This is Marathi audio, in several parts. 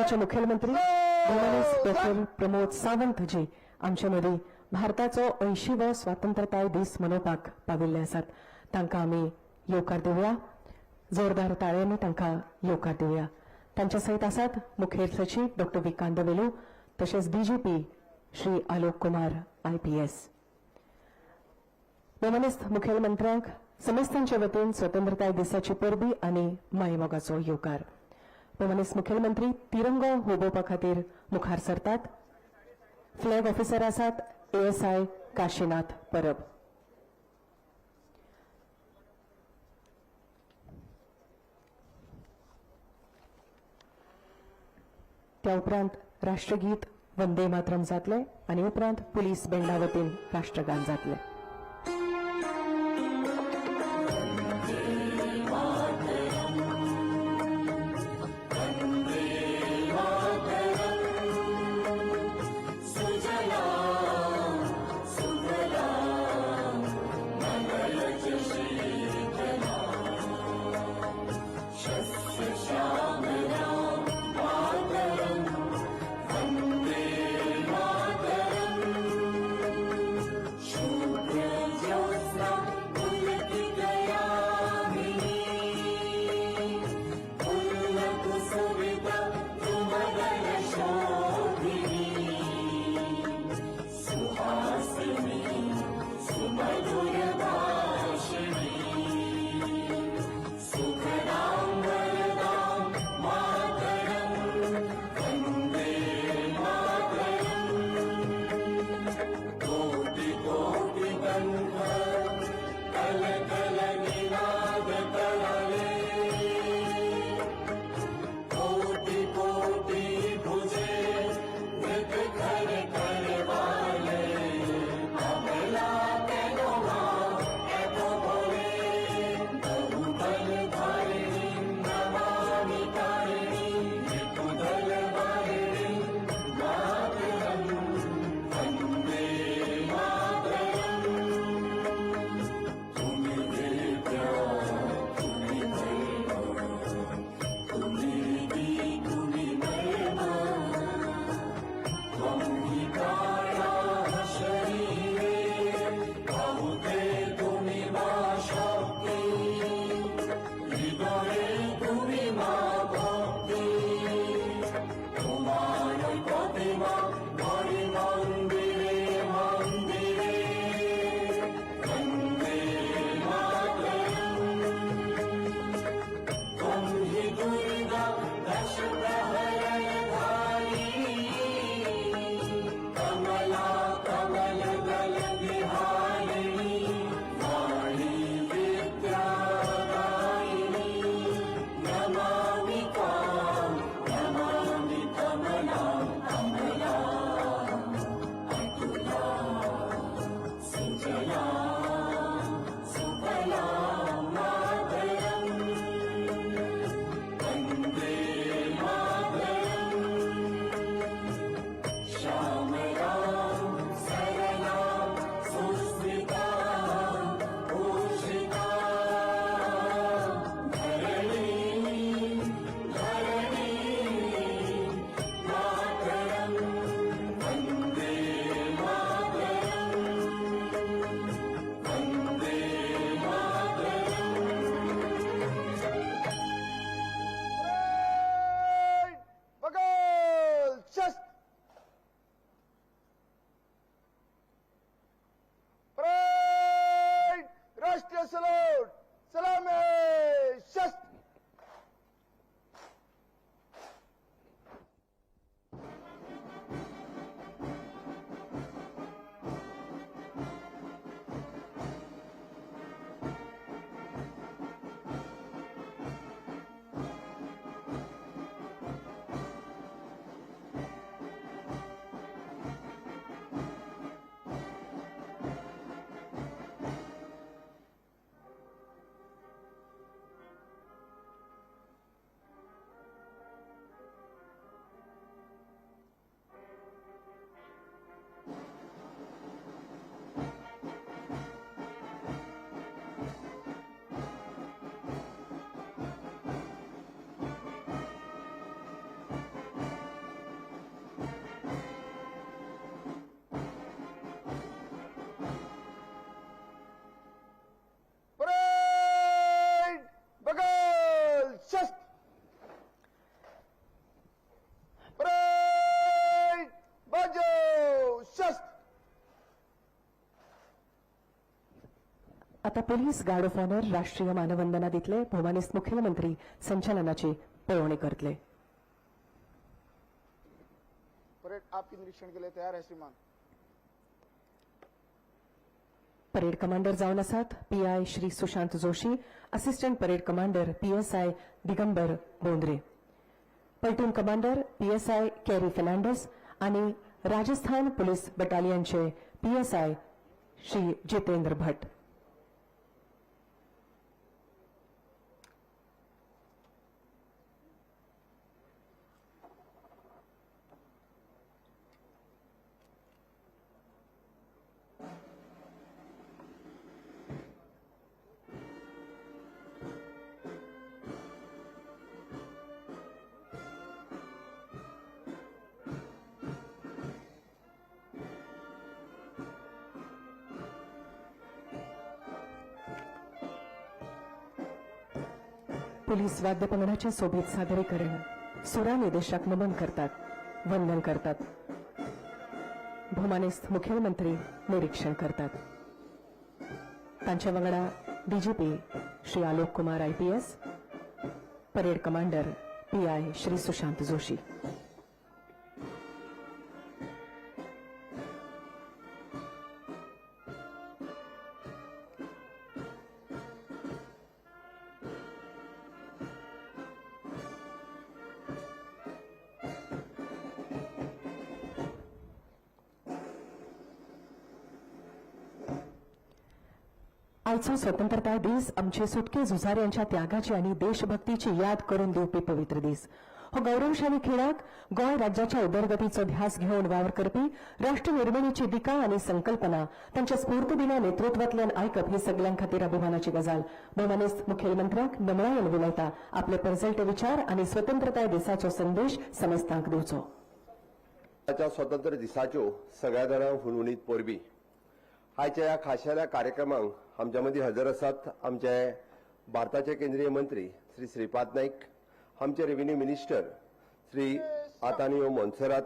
गोयचे मुखेलमंत्री डॉक्टर प्रमोद सावंत जी आमचे मदीं भारताचो 80वो स्वातंत्र्यताय दीस मनोवपाक पाविल्ले आसात. तांकां आमी येवकार दिवया. जोरदार ताळयांनी तांकां येवकार दिवया. तांच्या सयत आसात मुखेल सचिव डॉक्टर व्ही कांदवेलू तशेंच डीजीपी श्री आलोक कुमार IPS. ममनिस्त मुखेलमंत्र्यांक समेस्तांचे वतीन स्वतंत्रताय दिसाची परबी आनी मायमोगाचो येवकार. ममनिस्त मुखेलमंत्री तिरंगो हुबोवपा खातीर मुखार सरतात. फ्लॅग ऑफिसर आसात ASI काशीनाथ परब. त्या उपरांत राष्ट्रगीत वंदे मातरम जातले आनी उपरांत पुलीस बँडा वतीन राष्ट्रगान जातले. आता पोलीस गार्ड ऑफ ऑनर राष्ट्रीय मानवंदना दितले भोवमानीस मुख्यमंत्री संचालनाची पळवणी करतले. परेड आपके निरीक्षण के लिए तैयार है श्रीमान. परेड कमांडर जावन आसात PI Shri Sushant Joshi, assistant parade commander PSI Digambar Bondre, platoon commander PSI Carrie Fernandes आणि राजस्थान पोलीस बटालियनचे पीएसआय श्री जितेंद्र भट्ट. पोलीस वाद्य पंगडाचे सोबीत सादरीकरण सुराने देशाक नमन करतात, वंदन करतात. भोवमानीस्थ मुख्यमंत्री निरीक्षण करतात. तांच्या वांगडा DGP Shri Alok Kumar IPS, parade commander PI Shri Sushant Joshi. आजचो स्वतंत्रता दीस आमचे सुटके झुजाऱ्यांच्या त्यागाची आणि देशभक्तीची याद करून दिवपी पवित्र दीस. हो गौरवशाली खेळाक गोंय राज्याच्या उदरगतीचो ध्यास घेऊन वावर करपी राष्ट्र निर्मिणीची दिका आणि संकल्पना तांच्या स्फूर्तदिना नेतृत्वातल्यान आयकप ही सगळ्यां खातीर अभिमानाची गजाल. भोवमानीस्थ मुख्यमंत्र्याक नमळायन विनयता आपले परजळटे विचार आणि स्वतंत्रता दिसाचो संदेश समेस्तांक दिवचो. स्वतंत्र दिसाच्यो सगळ्या जाणां हुनहुनीत परबी आयच्या ह्या खाशेल्या कार्यक्रमांक आमच्या मदीं हजर आसात आमचे भारताचे केंद्रीय मंत्री श्री श्रीपाद नाईक, आमचे रेव्हेन्यू मिनिस्टर श्री आतानियो मोन्सेरात,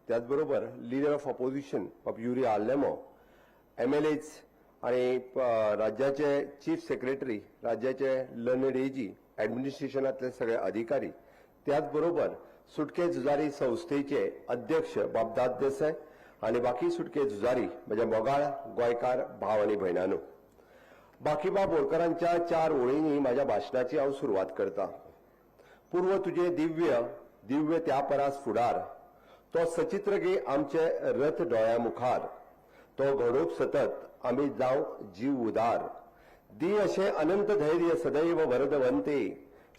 त्याच बरोबर leader of opposition of Yuri Alemao, MLAs आणि राज्याचे चीफ सेक्रेटरी, राज्याचे लर्नड एजी, ॲडमिनिस्ट्रेशनातले सगळे अधिकारी, त्याच बरोबर सुटके झुजारी संस्थेचे अध्यक्ष बाबदाद देसाय आणि बाकी सुटके झुजारी म्हणजे मोगाळ गोंयकार भाव आणि भयणांनो. बाकीबाब होळकरांच्या 4 ओळींनी माझ्या भाशणाची हांव सुरवात करता. पूर्व तुझे दिव्य दिव्य त्या परास फुडार, तो सचित्र गे आमचे रथ डोळ्या मुखार, तो घडोवप सतत आमी जाव जीव उदार, दी अशे अनंत धैर्य सदैव वरदवंते,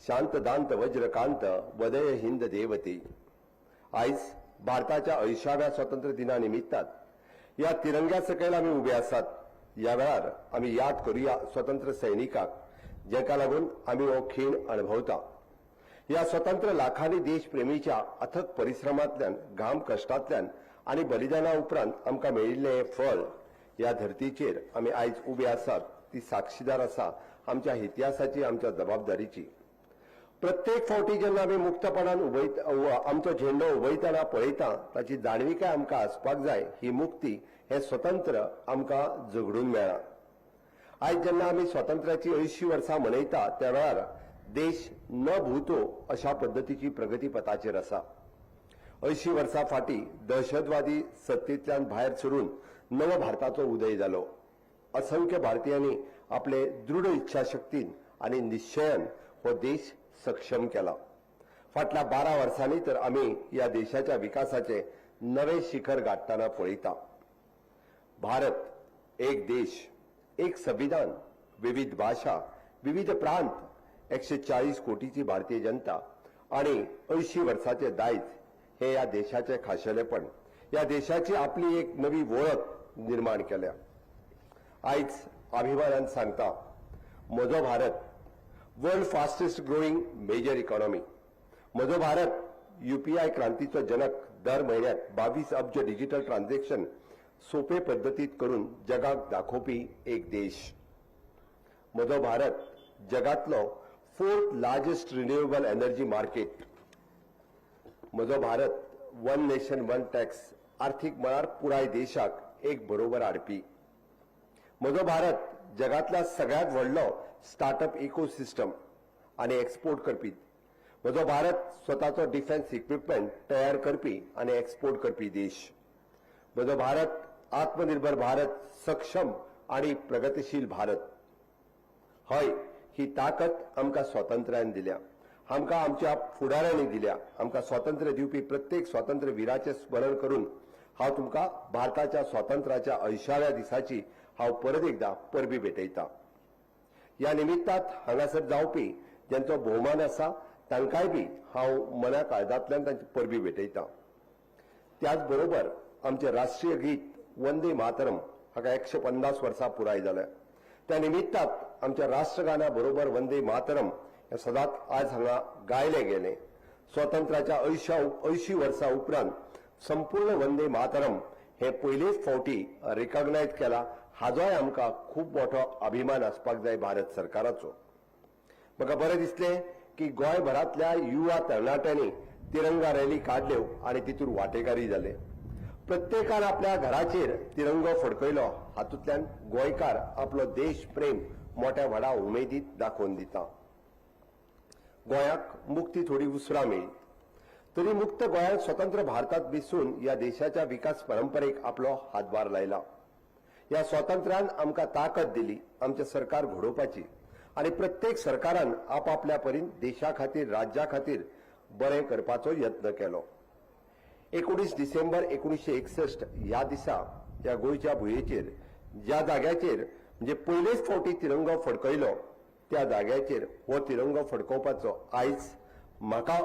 शांत दांत वज्रकांत वदय हिंद देवते. आयज भारताच्या 80व्या स्वातंत्र्य दिना निमित्तात या तिरंग्या सकयल आमी उबे आसात. या वेळार आमी याद करूया स्वतंत्र सैनिकाक, जेका लागून आमी हो खीण अणभवता. या स्वतंत्र लाखांनी देशप्रेमीच्या अथक परिश्रमांतल्यान, घाम कश्टांतल्यान आणि बलिदाना उपरांत आमकां मेळिल्लें फळ या धर्तीचेर आमी आयज उबे आसात ती साक्षीदार आसा आमच्या इतिहासाची, आमच्या जबाबदारीची. प्रत्येक फावटी जेन्ना आमी मुक्तपणान आमचो झेंडो उबयतना पळयता ताची जाणविकाय आमकां आसपाक जाय. ही मुक्ती हे स्वतंत्र आमकां झगडून मेळ्ळां. आयज जेन्ना आमी स्वातंत्र्याची 80 वर्सां मनयता त्या वेळार देश न भूतो अशा पद्दतीची प्रगती पथाचेर आसा. 80 वर्सां फाटीं दहशतवादी सत्तेंतल्यान भायर सरून नव भारताचो उदय जालो. असंख्य भारतीयांनी आपले दृढ इच्छाशक्तीन आणि निश्चयान हो देश सक्षम केला. फाटल्या 12 वर्सांनी तर आमी या देशाच्या विकासाचे नवे शिखर गाठताना पळयता. भारत एक देश, एक संविधान, विविध भाषा, विविध प्रांत, 140 कोटीची भारतीय जनता आणि 80 वर्साचे दायज हे या देशाचे खाशेलेपण, या देशाची आपली एक नवी वळख निर्माण केल्या. आयज अभिमानान सांगता, म्हजो Bharat world fastest growing major economy. म्हजो भारत UPI क्रांतीचो जनक, दर महिन्यात 22 अब्ज डिजिटल ट्रान्झॅक्शन सोपे पद्धतीत करून जगाक दाखोवपी एक देश. म्हजो भारत जगातलो 4th largest renewable energy market. म्हजो Bharat one nation one tax आर्थिक मळार पुराय देशाक एक बरोबर हाडपी. म्हजो भारत जगातल्या सगळ्यात व्हडलो स्टार्टअप इकोसिस्टम आणि एक्सपोर्ट करपी म्हजो भारत स्वताचो डिफेन्स इक्विपमेंट तयार करपी आणि एक्सपोर्ट करपी देश म्हजो भारत आत्मनिर्भर भारत सक्षम आणि प्रगतीशील भारत हय ही ताकद आमकां स्वातंत्र्यान दिल्या आमकां आमच्या फुडाऱ्यांनी दिल्या आमकां स्वातंत्र्य दिवपी प्रत्येक स्वातंत्र्य वीराचें स्मरण करून हांव तुमकां भारताच्या स्वातंत्र्याच्या 80व्या दिसाची हांव परत एकदा परबी भेटयता ह्या निमित्तात हांगासर जावपी ज्यांचो भोवमान आसा तांकांय बी हांव मना काळजांतल्यान तांची परबी भेटयता त्याच बरोबर आमचे राष्ट्रीय गीत वंदे मातरम हाका 150 वर्सां पुराय जाल्या त्या निमित्तात आमच्या राष्ट्रगाना बरोबर वंदे मातरम हे सदांच आज हांगा गायले गेले स्वातंत्र्याच्या 80 वर्सां उपरांत संपूर्ण वंदे मातरम हे पयलेच फावटी रिकॉग्नायज केला हाजोय आमकां खूब मोठो अभिमान आसपाक जाय भारत सरकाराचो म्हाका बरें दिसलें की गोंयभरांतल्या युवा तरणाट्यांनी तिरंगा रॅली काडल्यो आनी तितून वांटेकारी जाले प्रत्येकान आपल्या घराचेर तिरंगो फडकयलो हातूंतल्यान गोंयकार आपलो देश प्रेम मोठ्या व्हडा उमेदीत दाखोवन दिता गोंयाक मुक्ती थोडी उसरां मेळ्ळी तरी मुक्त गोंयान स्वतंत्र भारतात दिसून ह्या देशाच्या विकास परंपरेक आपलो हातभार लायला ह्या स्वातंत्र्यान आमकां ताकद दिली आमचें सरकार घडोवपाची आनी प्रत्येक सरकारान आपापल्या परीन देशा खातीर राज्या खातीर बरें करपाचो यत्न केलो 19 डिसेंबर 1961 ह्या दिसा ह्या गोंयच्या भुंयेचेर ज्या जाग्याचेर म्हणजे पयलेच फावटी तिरंगो फडकयलो त्या जाग्याचेर हो तिरंगो फडकोवपाचो आयज म्हाका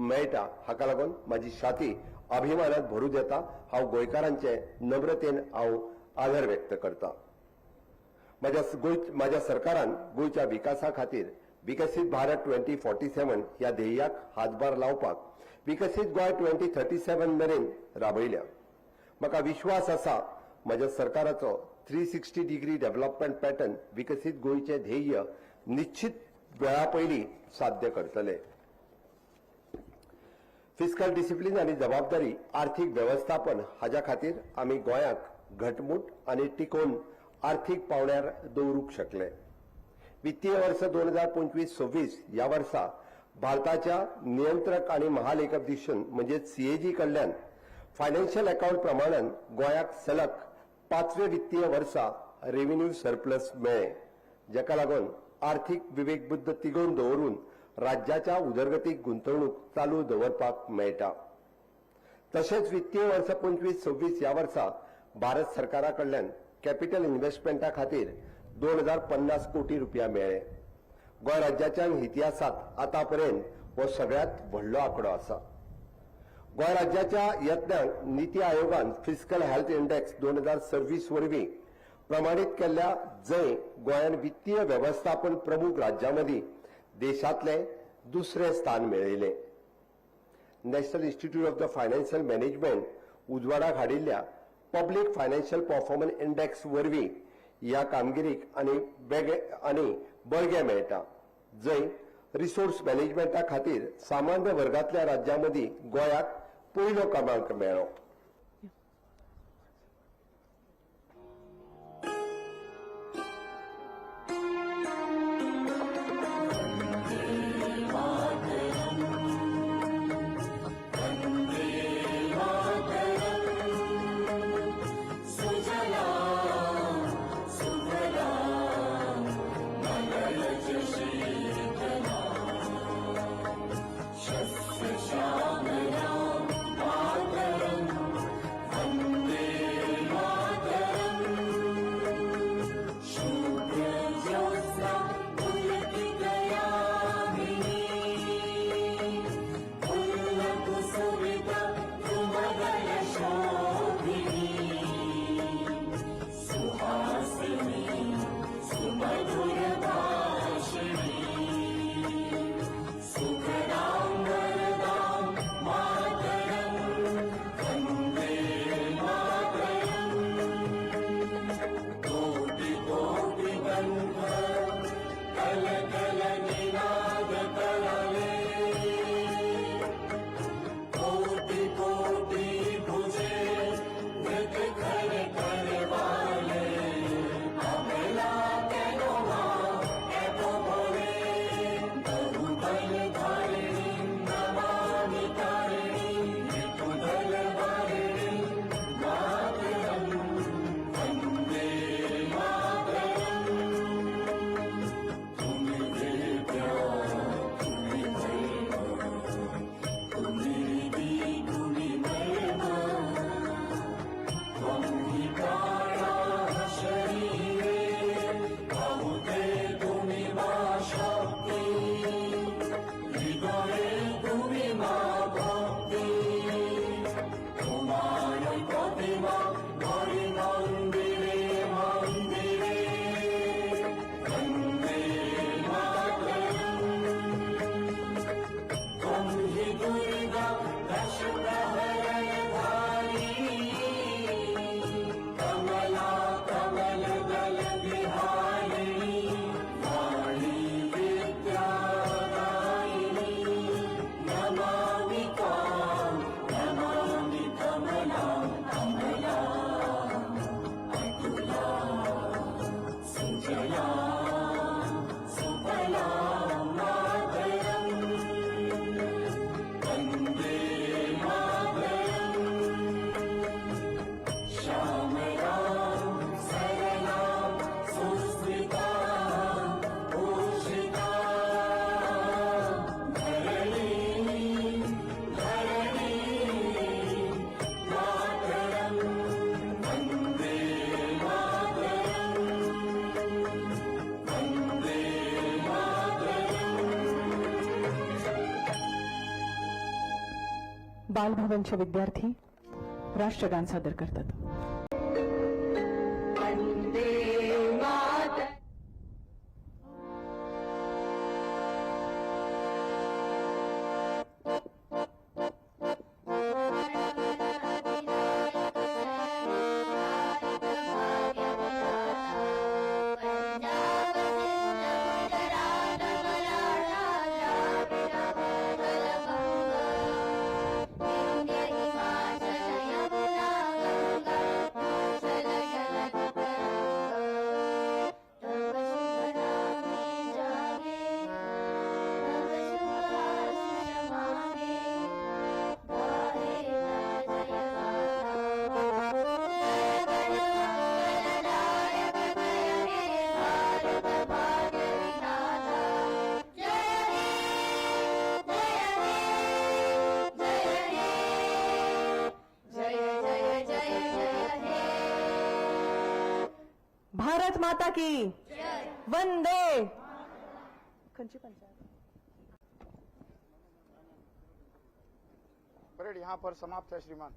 मेळटा हाका लागून म्हाजी छाती अभिमानात भरूं येता हांव गोंयकारांचे नम्रतेन हांव आदर व्यक्त करता म्हाज्या सरकारान गोंयच्या विकासा खातीर विकसीत भारत 2047 ह्या ध्येयाक हातभार लावपाक विकसीत गोंय 2037 मेरेन राबयल्या म्हाका विश्वास आसा म्हाज्या सरकाराचो 360 डिग्री डेव्हलपमेंट पॅटर्न विकसीत गोंयचे ध्येय निश्चित वेळा पयलीं साध्य करतले फिस्कल डिसिप्लिन आणि जबाबदारी आर्थिक व्यवस्थापन हाच्या खातीर आमी गोंयाक घटमूट आणि टिकोवन आर्थिक पावण्यार दवरूंक शकले वित्तीय वर्ष 2025-26 ह्या वर्सा भारताच्या नियंत्रक आणि महालेखाधीशन म्हणजे सीएजी कडल्यान फायनान्शियल अकाउंट प्रमाणान गोंयाक सलग 5वें वित्तीय वर्सा रेव्हेन्यू सरप्लस मेळ्ळें जाका लागून आर्थिक विवेकबुद्ध तिगोवन दवरून राज्याच्या उदरगतीक गुंतवणूक चालू दवरपाक मेळटा तशेंच वित्तीय वर्ष 25-26 ह्या वर्सा भारत सरकारा कडल्यान कॅपिटल इन्व्हेस्टमेंटा खातीर 2050 कोटी रुपया मेळ्ळे गोंय राज्याच्या इतिहासात आतापर्यंत हो सगळ्यात व्हडलो आंकडो आसा गोंय राज्याच्या यत्नांक नीती आयोगान फिस्कल हेल्थ इंडेक्स 2026 वरवीं प्रमाणीत केल्ल्या जंय गोंयान वित्तीय व्यवस्थापन प्रमुख राज्यां देशातले दुसरे स्थान मेळयले national institute of the financial management उजवाडाक हाडिल्ल्या पब्लीक फायनान्शियल परफॉर्मन्स इंडेक्स वरवीं ह्या कामगिरीक आनी बळगें मेळटा जंय रिसोर्स मॅनेजमेंटा खातीर सामान्य वर्गांतल्या राज्यां मदीं गोंयाक पयलो क्रमांक मेळ्ळो श्यामलां मातरम् बालभवनचे विद्यार्थी राष्ट्रगान सादर करतात. भारत माता की वंदे. परेड यहाँ पर समाप्त है श्रीमान.